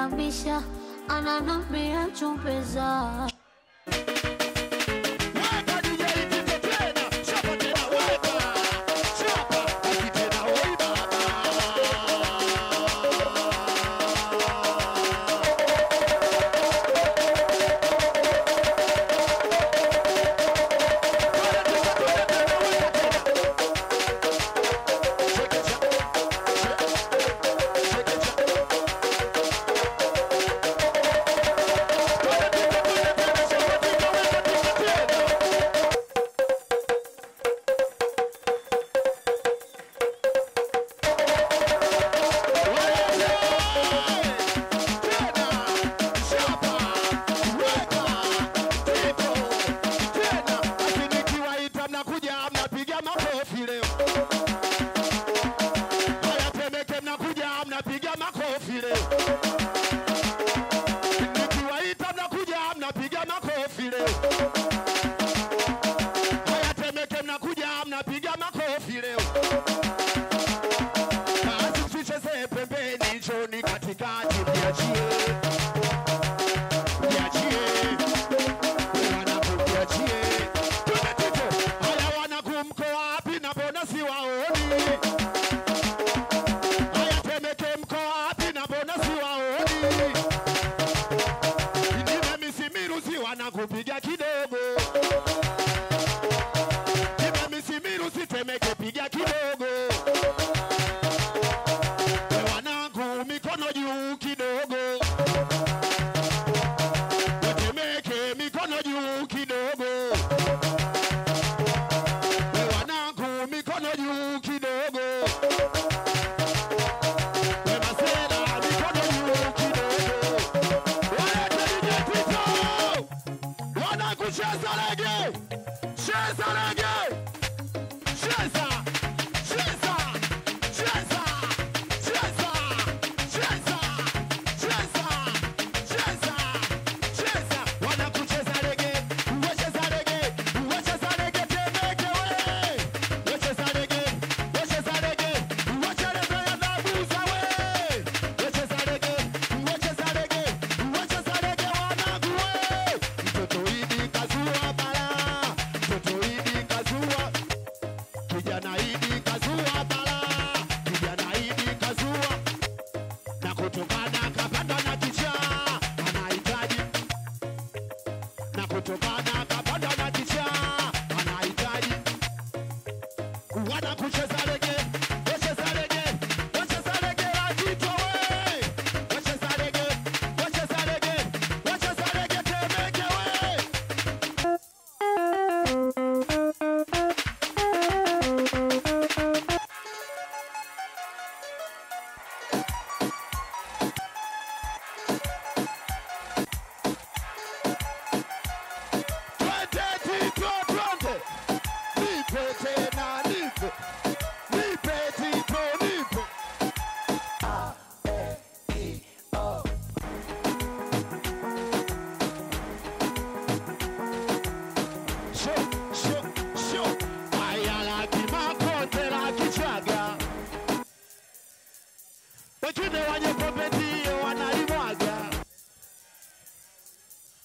anabisha, ananambia chumbeza.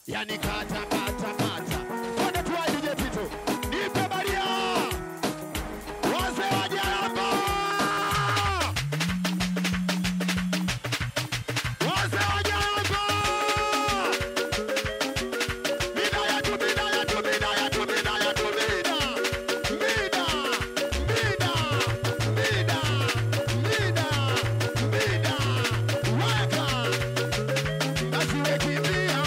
Yani kata kata kata. Twende tuwahi DJ Tito. Nipe baria. Wazee waje hapa. Wazee waje hapa. Mida yetu, mida yetu, mida yetu, mida yetu, mida. Mida, mida, mida, mida, mida. Weka. Nasi wekimbia.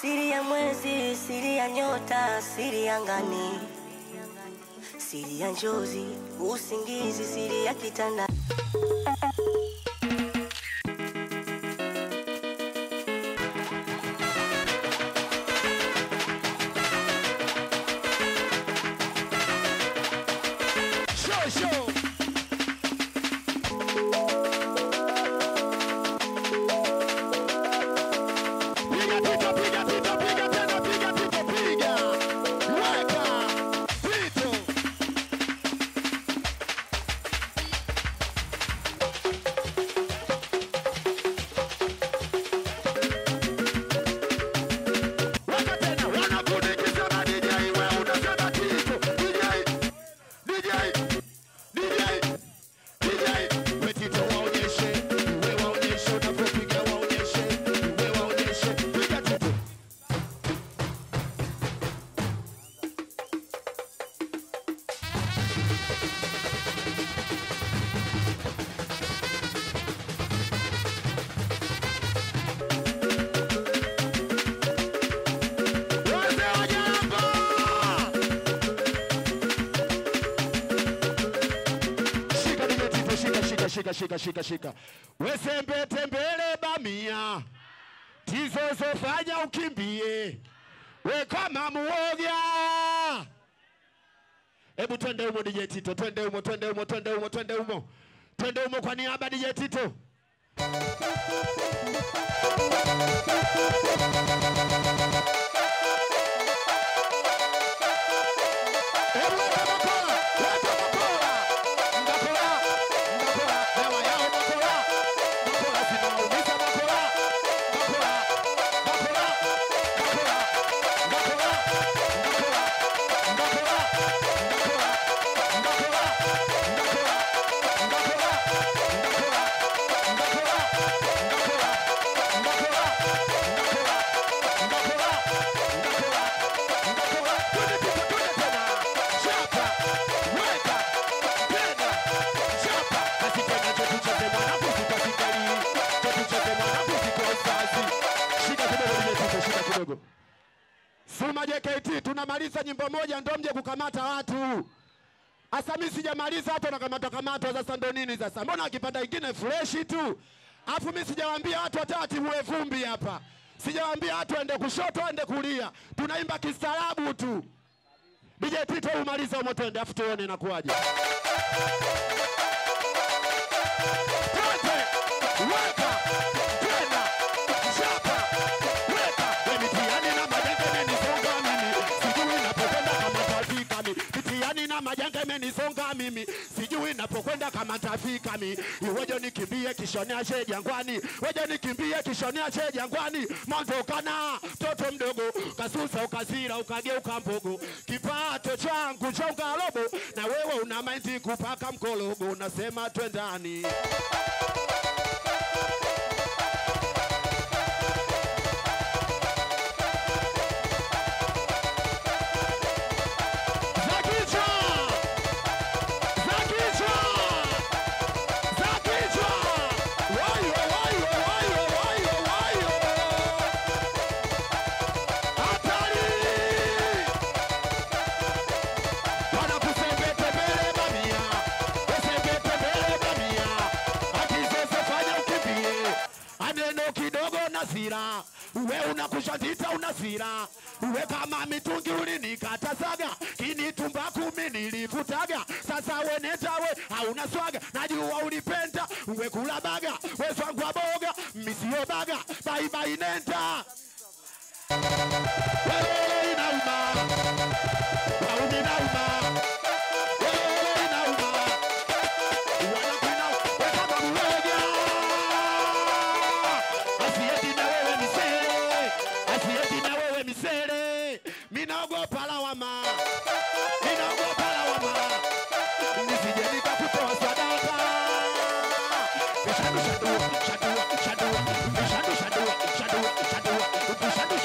Siri ya mwezi, siri ya nyota, siri ya angani, siri ya njozi, usingizi, siri ya kitanda. Shika. Wesembe tembele bamia. Tizo fanya ukimbie. We kama muoga. Ebu twende umo DJ Tito. Twende umo kwa niaba DJ Tito. Suma JKT tunamaliza nyimbo moja ndio mje kukamata watu. Asa mimi sijamaliza hapo na kamata sasa ndo nini sasa? Mbona akipata ingine fresh tu? Alafu mimi sijawaambia watu watati muwe vumbi hapa. Sijawaambia watu ende kushoto ende kulia. Tunaimba kistaarabu tu. DJ Tito umaliza umotende afu tuone inakuaje. Weka tena chapa weka mitiani na majanga imenisonga mimi sijui napokwenda kama tafika mimi mitiani na majanga imenisonga mimi sijui napokwenda kama tafika mimi iweje nikimbie kishonia jangwani weje nikimbie kishonia jangwani mondokana mtoto mdogo kasusa ukazira ukageuka mbogo kipato changu chonga robo na wewe una mind kupaka mkologo nasema twendani. Uwe unakushatita unasira uwe kama mitungi ulinikatazaga kinitumba kumi nilifutaga sasa wenetawe hauna swaga najua ulipenda uwe kula baga we swangwa boga misio baga bye nenta wewe inauma waumi nauma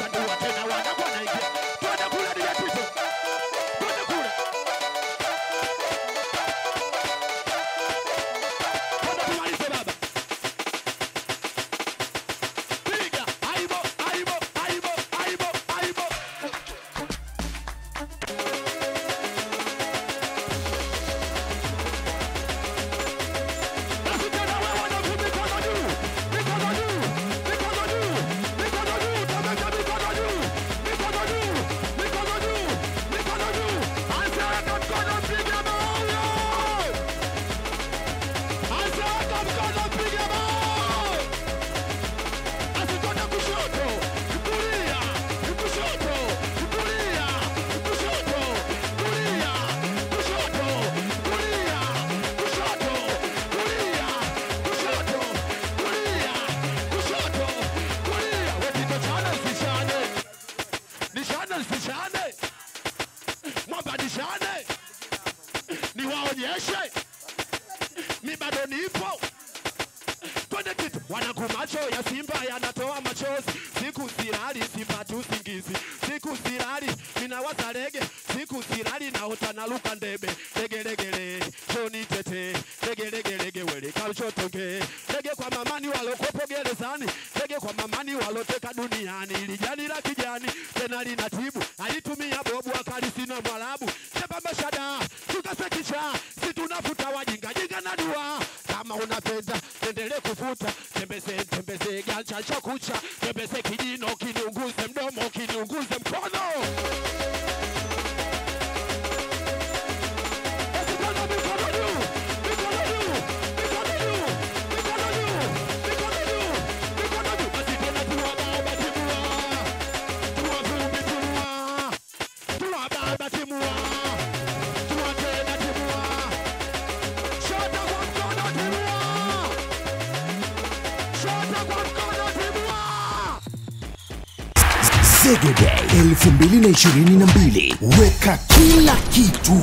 shadua tena wana kwa naingia sishane, mwambadishane, niwaonyeshe, mi bado nipo. Twende kitu, wanangu macho ya simba yanatoa machozi. Siku silali, sipati usingizi. Siku silali, ninawaza rege. Siku silali, naota naruka ndebe. Lege lege le, Johnny Tete. Lege lege lege wele kauchotonge. Lege kwa mamani walokopo gerezani. Lege kwa mamani waloteka duniani. Lijani la kijani, tena linatibu. Alitumia bobu wakali sina mwalabu. Chepamba shada, tukasekisha. Situnafuta wajinga, jinga na dua. Kama unapenda, tendele kufuta. Tembeze, tembeze, gancha chokucha. Tembeze kijino, kiniunguze mdomo, kiniunguze mkono. Zegede 2022, weka kila kitu.